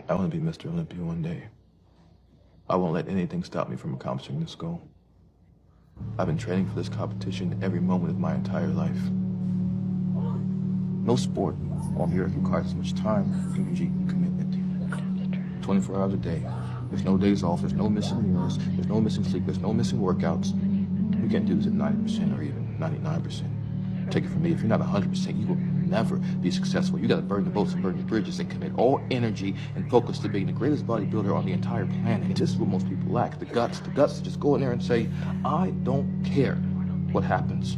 I want to be Mr. Olympia one day. I won't let anything stop me from accomplishing this goal. I've been training for this competition every moment of my entire life. No sport on the earth requires as much time, energy, and commitment. 24 hours a day. There's no days off, there's no missing meals, there's no missing sleep, there's no missing workouts. You can't do this at 90% or even 99%. Take it from me, if you're not 100%, you will never be successful. You gotta burn the boats and burn the bridges and commit all energy and focus to being the greatest bodybuilder on the entire planet. And this is what most people lack, the guts to just go in there and say, I don't care what happens.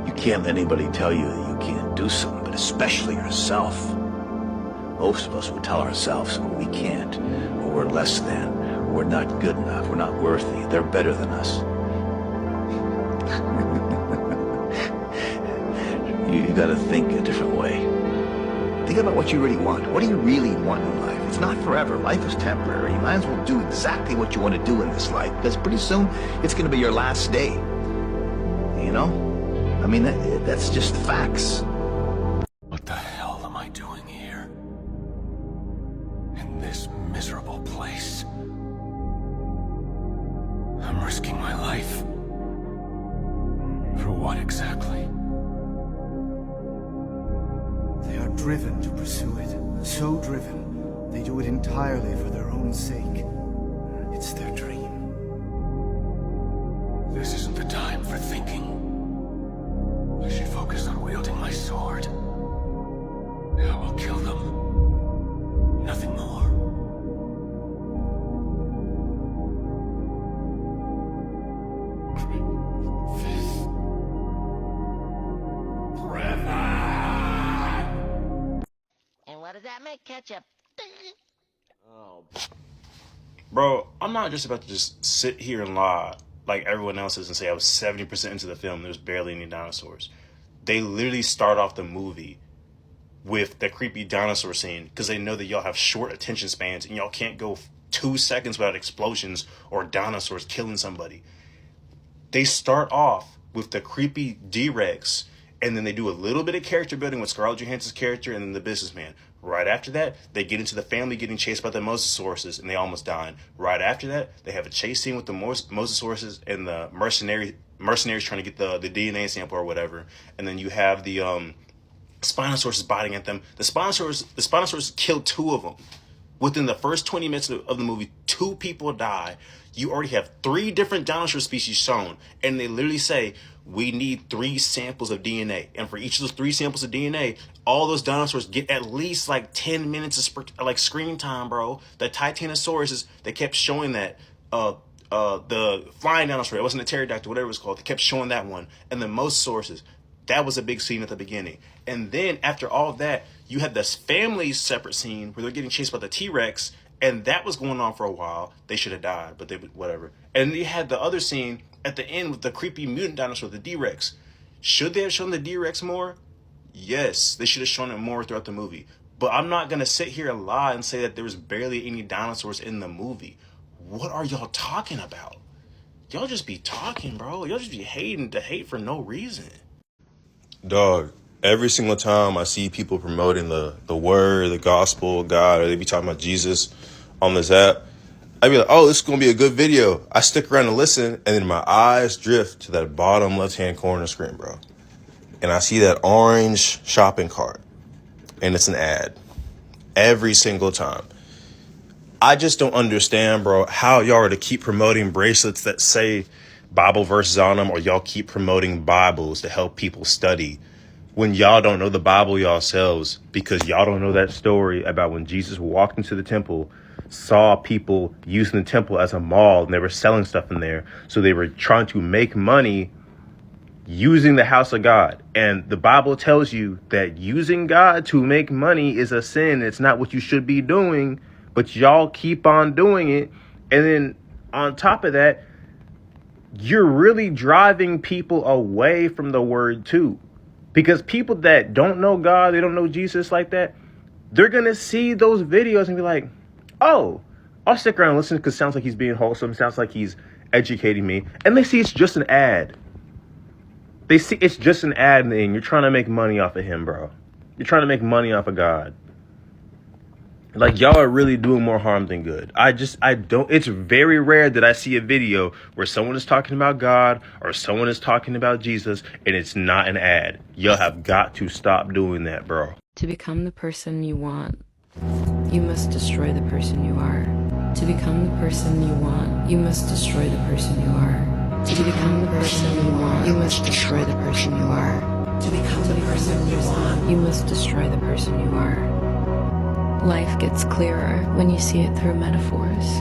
You can't let anybody tell you that you can't do something, but especially yourself. Most of us will tell ourselves we can't, or we're less than, or we're not good enough, we're not worthy, they're better than us. You gotta think a different way. Think about what you really want. What do you really want in life? It's not forever. Life is temporary. You might as well do exactly what you want to do in this life, because pretty soon it's gonna be your last day. You know? I mean, that's just facts. What the hell am I doing here? In this miserable place? I'm risking my life. For what exactly? They are driven to pursue it. So driven, they do it entirely for their own sake. It's their dream. This isn't the time for thinking. I should focus on wielding my sword. I will kill them. Nothing more. And what does that make ketchup? Oh. Bro, I'm not just about to just sit here and lie like everyone else is and say I was 70% into the film, there's barely any dinosaurs. They literally start off the movie with the creepy dinosaur scene because they know that y'all have short attention spans and y'all can't go 2 seconds without explosions or dinosaurs killing somebody. They start off with the creepy D-Rex, and then they do a little bit of character building with Scarlett Johansson's character and then the businessman. Right after that, they get into the family getting chased by the Mosasauruses, and they almost die. Right after that, they have a chase scene with the Mosasauruses and the mercenaries trying to get the DNA sample or whatever. And then you have the Spinosaurus biting at them. The Spinosaurus killed 2 of them. Within the first 20 minutes of the movie, 2 people die. You already have 3 different dinosaur species shown, and they literally say, we need 3 samples of DNA. And for each of those 3 samples of DNA, all those dinosaurs get at least like 10 minutes of screen time, bro. The Titanosaurus, they kept showing that. The flying dinosaur, it wasn't a pterodactyl, whatever it was called. They kept showing that one. And the Mosasaurus, that was a big scene at the beginning. And then after all of that, you had this family separate scene where they're getting chased by the T-Rex, and that was going on for a while. They should have died, but whatever. And you had the other scene at the end with the creepy mutant dinosaur, the D-Rex. Should they have shown the D-Rex more? Yes, they should have shown it more throughout the movie. But I'm not going to sit here and lie and say that there was barely any dinosaurs in the movie. What are y'all talking about? Y'all just be talking, bro. Y'all just be hating to hate for no reason. Dog, every single time I see people promoting the word, the gospel of God, or they be talking about Jesus on this app, I be like, oh, this is going to be a good video. I stick around and listen, and then my eyes drift to that bottom left-hand corner screen, bro. And I see that orange shopping cart, and it's an ad every single time. I just don't understand, bro, how y'all are to keep promoting bracelets that say Bible verses on them, or y'all keep promoting Bibles to help people study when y'all don't know the Bible yourselves, because y'all don't know that story about when Jesus walked into the temple, saw people using the temple as a mall, and they were selling stuff in there. So they were trying to make money using the house of God. And the Bible tells you that using God to make money is a sin. It's not what you should be doing, but y'all keep on doing it. And then on top of that, you're really driving people away from the word too. Because people that don't know God, they don't know Jesus like that, they're going to see those videos and be like, oh, I'll stick around and listen because it sounds like he's being wholesome. Sounds like he's educating me. And they see it's just an ad. They see it's just an ad thing. You're trying to make money off of him, bro. You're trying to make money off of God. Like, y'all are really doing more harm than good. It's very rare that I see a video where someone is talking about God or someone is talking about Jesus and it's not an ad. Y'all have got to stop doing that, bro. To become the person you want, you must destroy the person you are. To become the person you want, you must destroy the person you are. To become the person you want, you must destroy the person you are. To become the person you want, you must destroy the person you are. Life gets clearer when you see it through metaphors.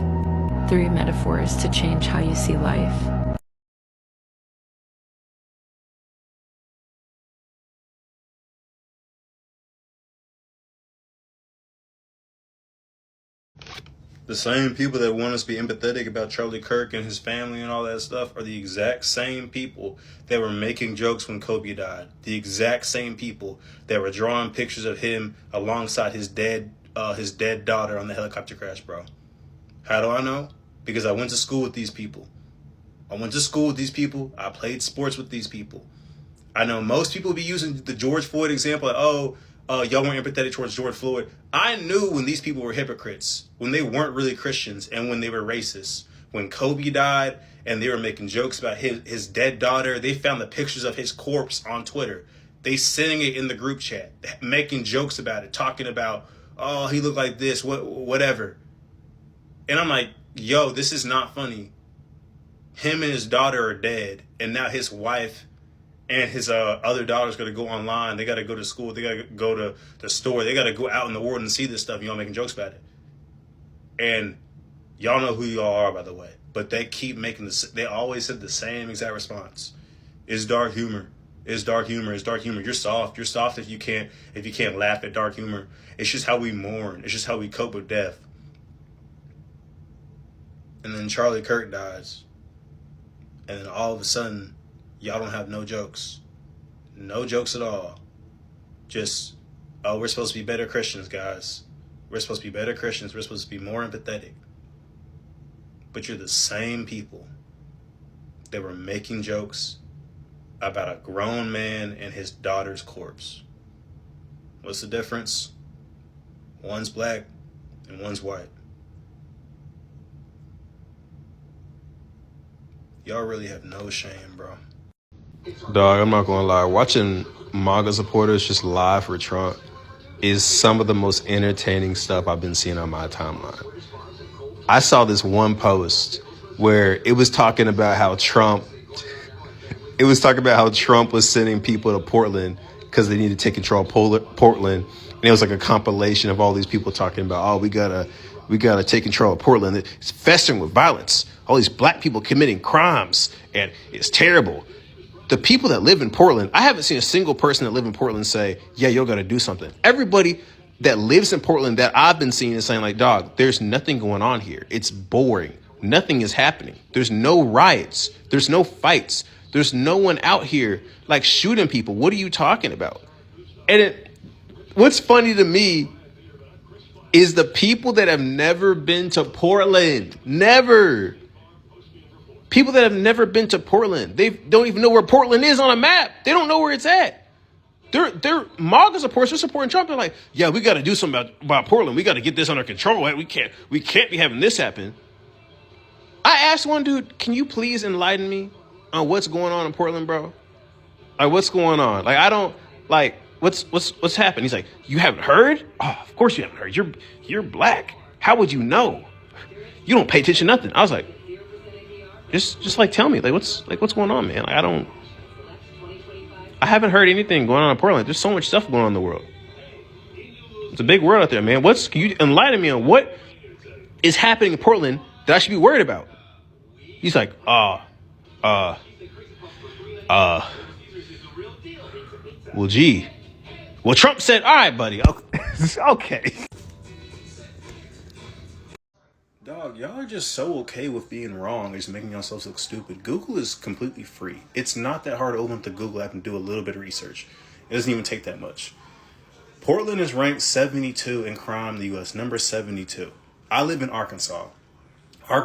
3 metaphors to change how you see life. The same people that want us to be empathetic about Charlie Kirk and his family and all that stuff are the exact same people that were making jokes when Kobe died. The exact same people that were drawing pictures of him alongside his dead daughter on the helicopter crash, bro. How do I know? Because I went to school with these people. I played sports with these people. I know most people be using the George Floyd example, like, y'all weren't empathetic towards George Floyd. I knew when these people were hypocrites, when they weren't really Christians, and when they were racist. When Kobe died and they were making jokes about his dead daughter, they found the pictures of his corpse on Twitter. They sending it in the group chat, making jokes about it, talking about, oh, he looked like this, whatever. And I'm like, yo, this is not funny. Him and his daughter are dead, and now his wife and his other daughter's going to go online. They got to go to school. They got to go to the store. They got to go out in the world and see this stuff. Y'all making jokes about it. And y'all know who y'all are, by the way. But they keep making this. They always said the same exact response. It's dark humor. It's dark humor. It's dark humor. You're soft. You're soft if you can't laugh at dark humor. It's just how we mourn. It's just how we cope with death. And then Charlie Kirk dies. And then all of a sudden, y'all don't have no jokes. No jokes at all. Just, oh, we're supposed to be better Christians, guys. We're supposed to be better Christians. We're supposed to be more empathetic. But you're the same people that were making jokes about a grown man and his daughter's corpse. What's the difference? One's black and one's white. Y'all really have no shame, bro. Dog, I'm not gonna lie. Watching MAGA supporters just lie for Trump is some of the most entertaining stuff I've been seeing on my timeline. I saw this one post where it was talking about how Trump was sending people to Portland because they needed to take control of Portland. And it was like a compilation of all these people talking about, oh, we gotta take control of Portland. It's festering with violence. All these black people committing crimes, and it's terrible. The people that live in Portland, I haven't seen a single person that live in Portland say, yeah, you're going to do something. Everybody that lives in Portland that I've been seeing is saying, like, dog, there's nothing going on here. It's boring. Nothing is happening. There's no riots. There's no fights. There's no one out here like shooting people. What are you talking about? And what's funny to me is the people that have never been to Portland. Never. People that have never been to Portland. They don't even know where Portland is on a map. They don't know where it's at. They're MAGA supporters. They're supporting Trump. They're like, yeah, we got to do something about Portland. We got to get this under control. We can't be having this happen. I asked one dude, can you please enlighten me on what's going on in Portland, bro? Like, what's going on? Like, I don't like what's happened. He's like, you haven't heard? Oh, of course you haven't heard. You're black. How would you know? You don't pay attention to nothing. I was like, just like tell me, what's going on, man? Like, I haven't heard anything going on in Portland. There's so much stuff going on in the world. It's a big world out there, man. Can you enlighten me on what is happening in Portland that I should be worried about? He's like, well, gee. Well, Trump said, all right, buddy. Okay. Dog, y'all are just so okay with being wrong. It's making yourselves look stupid. Google is completely free. It's not that hard to open up the Google app and do a little bit of research. It doesn't even take that much. Portland is ranked 72 in crime in the U.S., number 72. I live in Arkansas. I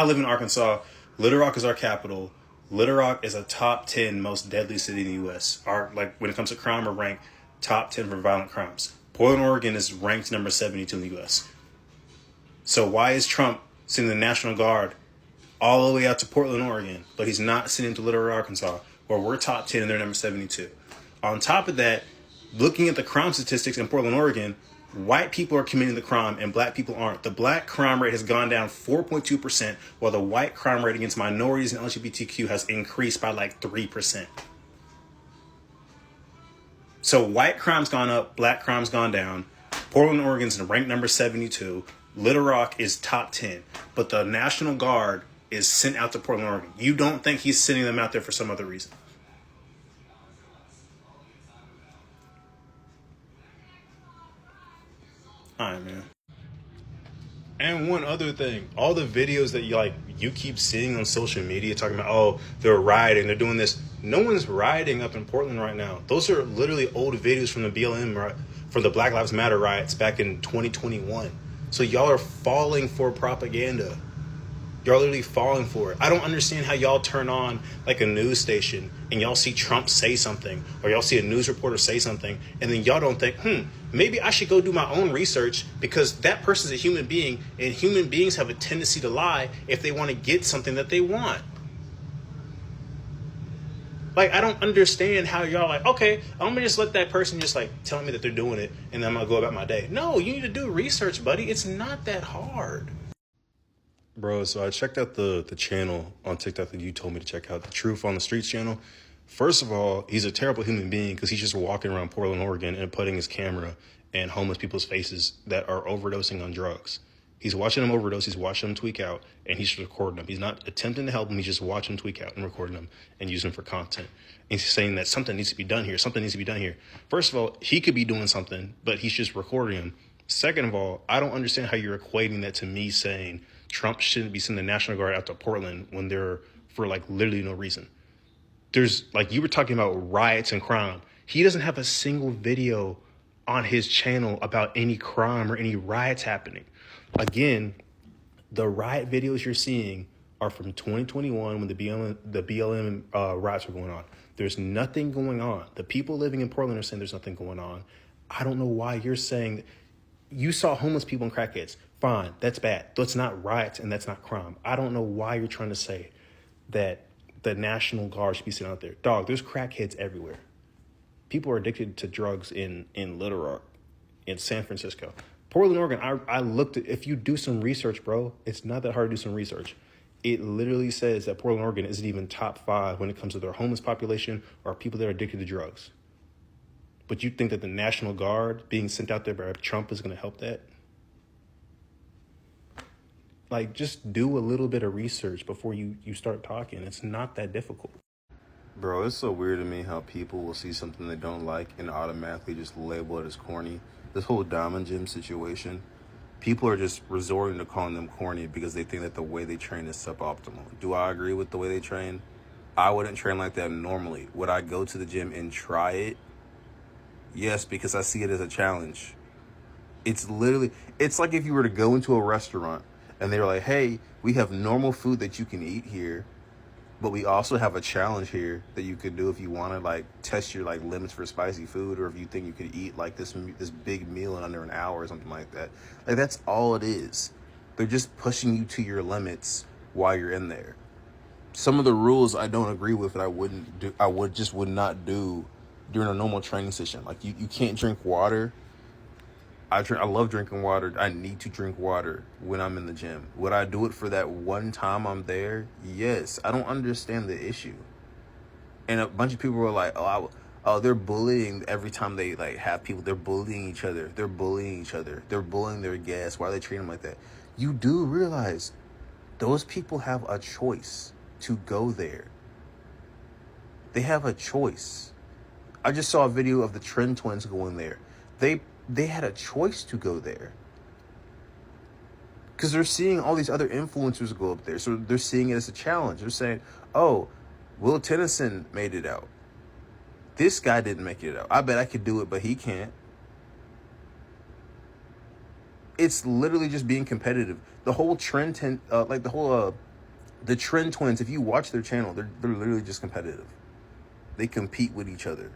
live in Arkansas. Little Rock is our capital. Little Rock is a top 10 most deadly city in the U.S. When it comes to crime, we're ranked top 10 for violent crimes. Portland, Oregon is ranked number 72 in the U.S. So why is Trump sending the National Guard all the way out to Portland, Oregon, but he's not sending to Little Rock, Arkansas, where we're top 10 and they're number 72? On top of that, looking at the crime statistics in Portland, Oregon, white people are committing the crime and black people aren't. The black crime rate has gone down 4.2%, while the white crime rate against minorities and LGBTQ has increased by like 3%. So white crime's gone up, black crime's gone down. Portland, Oregon's ranked number 72. Little Rock is top 10. But the National Guard is sent out to Portland, Oregon. You don't think he's sending them out there for some other reason? All right, man. And one other thing, all the videos that you keep seeing on social media talking about, oh, they're rioting, they're doing this. No one's rioting up in Portland right now. Those are literally old videos from the BLM, from the Black Lives Matter riots back in 2021. So y'all are falling for propaganda. Y'all literally falling for it. I don't understand how y'all turn on like a news station and y'all see Trump say something, or y'all see a news reporter say something, and then y'all don't think, maybe I should go do my own research, because that person's a human being, and human beings have a tendency to lie if they want to get something that they want. Like, I don't understand how y'all like, okay, I'm gonna just let that person just like tell me that they're doing it, and then I'm gonna go about my day. No, you need to do research, buddy. It's not that hard. Bro, so I checked out the channel on TikTok that you told me to check out, the Truth on the Streets channel. First of all, he's a terrible human being because he's just walking around Portland, Oregon and putting his camera in homeless people's faces that are overdosing on drugs. He's watching them overdose, he's watching them tweak out, and he's recording them. He's not attempting to help them, he's just watching them tweak out and recording them and using them for content. And he's saying that something needs to be done here, something needs to be done here. First of all, he could be doing something, but he's just recording them. Second of all, I don't understand how you're equating that to me saying Trump shouldn't be sending the National Guard out to Portland when they're for like literally no reason. There's like, you were talking about riots and crime. He doesn't have a single video on his channel about any crime or any riots happening. Again, the riot videos you're seeing are from 2021 when the BLM riots were going on. There's nothing going on. The people living in Portland are saying there's nothing going on. I don't know why you're saying you saw homeless people and crackheads. Fine, that's bad. That's not riots and that's not crime. I don't know why you're trying to say that the National Guard should be sitting out there. Dog, there's crackheads everywhere. People are addicted to drugs in Little Rock, in San Francisco. Portland, Oregon, I looked at, if you do some research, bro, it's not that hard to do some research. It literally says that Portland, Oregon isn't even top 5 when it comes to their homeless population or people that are addicted to drugs. But you think that the National Guard being sent out there by Trump is going to help that? Like, just do a little bit of research before you start talking. It's not that difficult. Bro, it's so weird to me how people will see something they don't like and automatically just label it as corny. This whole Diamond Gym situation, people are just resorting to calling them corny because they think that the way they train is suboptimal. Do I agree with the way they train? I wouldn't train like that normally. Would I go to the gym and try it? Yes, because I see it as a challenge. It's literally, it's like if you were to go into a restaurant and they were like, hey, we have normal food that you can eat here, but we also have a challenge here that you could do if you want to like test your like limits for spicy food, or if you think you could eat like this big meal in under an hour or something like that. Like that's all it is. They're just pushing you to your limits while you're in there. Some of the rules I don't agree with, that I would not do during a normal training session. Like you can't drink water. I love drinking water. I need to drink water when I'm in the gym. Would I do it for that one time I'm there? Yes. I don't understand the issue. And a bunch of people were like, oh, they're bullying every time they like have people. They're bullying each other. They're bullying each other. They're bullying their guests. Why are they treating them like that? You do realize those people have a choice to go there. They have a choice. I just saw a video of the Trend Twins going there. They had a choice to go there. Because they're seeing all these other influencers go up there. So they're seeing it as a challenge. They're saying, oh, Will Tennyson made it out. This guy didn't make it out. I bet I could do it, but he can't. It's literally just being competitive. The whole the Trend Twins, if you watch their channel, they're literally just competitive. They compete with each other.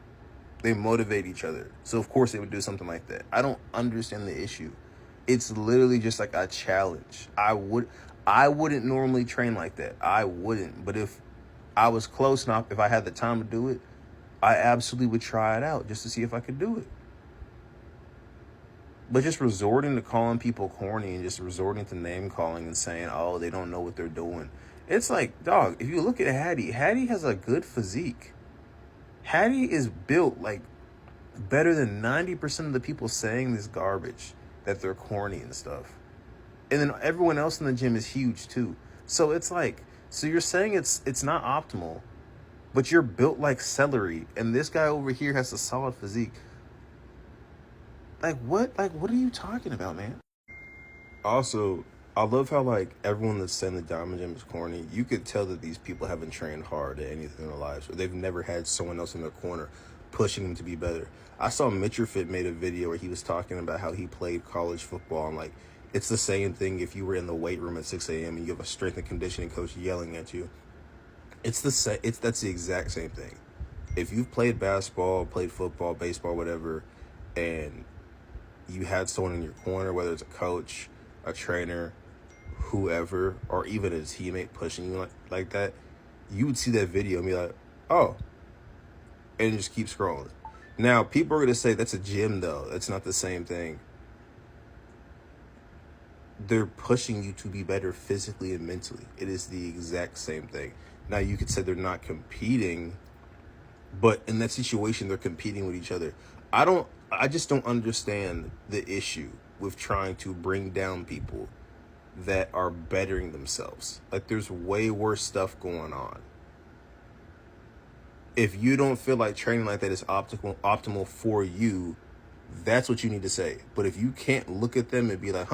They motivate each other. So of course they would do something like that. I don't understand the issue. It's literally just like a challenge. I wouldn't normally train like that. I wouldn't. But if I was close enough, if I had the time to do it, I absolutely would try it out just to see if I could do it. But just resorting to calling people corny and just resorting to name calling and saying, oh, they don't know what they're doing. It's like, dog, if you look at Hattie has a good physique. Hattie is built like better than 90% of the people saying this garbage, that they're corny and stuff. And then everyone else in the gym is huge too. So it's like, so you're saying it's not optimal, but you're built like celery, and this guy over here has a solid physique. Like what are you talking about, man? Also, I love how like everyone that's saying the Diamond Gym is corny, you could tell that these people haven't trained hard at anything in their lives, or they've never had someone else in their corner pushing them to be better. I saw Fit made a video where he was talking about how he played college football, and like it's the same thing if you were in the weight room at 6 a.m. and you have a strength and conditioning coach yelling at you. That's the exact same thing. If you've played basketball, played football, baseball, whatever, and you had someone in your corner, whether it's a coach, a trainer, whoever, or even a teammate pushing you like that, you would see that video and be like, oh, and just keep scrolling. Now, people are going to say that's a gym, though. That's not the same thing. They're pushing you to be better physically and mentally. It is the exact same thing. Now, you could say they're not competing, but in that situation, they're competing with each other. I just don't understand the issue with trying to bring down people that are bettering themselves. Like, there's way worse stuff going on. If you don't feel like training like that is optimal for you, that's what you need to say. But if you can't look at them and be like,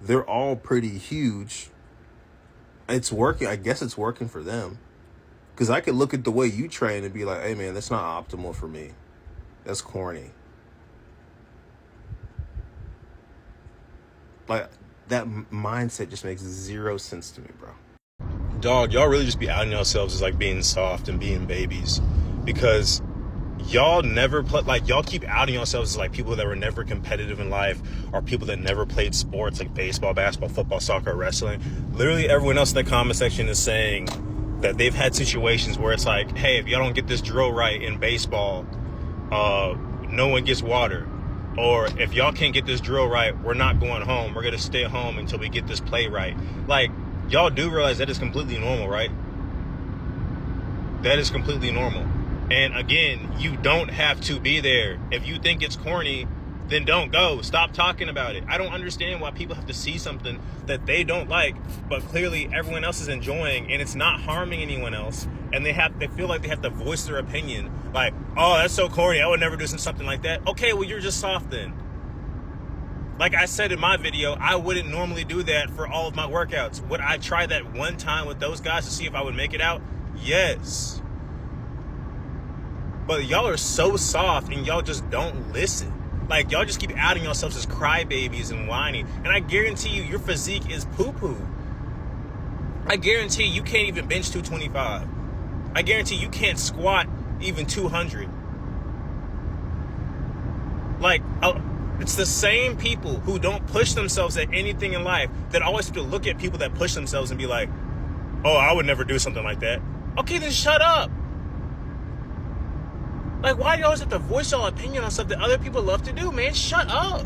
they're all pretty huge, it's working. I guess it's working for them. Because I could look at the way you train and be like, hey, man, that's not optimal for me. That's corny. Like, that mindset just makes zero sense to me, bro. Dog, y'all really just be outing yourselves as like being soft and being babies, because y'all never play, like y'all keep outing yourselves as like people that were never competitive in life, or people that never played sports like baseball, basketball, football, soccer, wrestling. Literally everyone else in the comment section is saying that they've had situations where it's like, hey, if y'all don't get this drill right in baseball, no one gets water. Or if y'all can't get this drill right, we're not going home. We're going to stay home until we get this play right. Like, y'all do realize that is completely normal, right? That is completely normal. And again, you don't have to be there. If you think it's corny, then don't go. Stop talking about it. I don't understand why people have to see something that they don't like, but clearly everyone else is enjoying, and it's not harming anyone else. And they feel like they have to voice their opinion. Like, oh, that's so corny. I would never do something like that. Okay, well, you're just soft then. Like I said in my video, I wouldn't normally do that for all of my workouts. Would I try that one time with those guys to see if I would make it out? Yes. But y'all are so soft and y'all just don't listen. Like, y'all just keep outing yourselves as crybabies and whining. And I guarantee you, your physique is poo-poo. I guarantee you can't even bench 225. I guarantee you can't squat even 200. Like, it's the same people who don't push themselves at anything in life that always have to look at people that push themselves and be like, oh, I would never do something like that. Okay, then shut up. Like, why do you always have to voice your opinion on stuff that other people love to do, man? Shut up.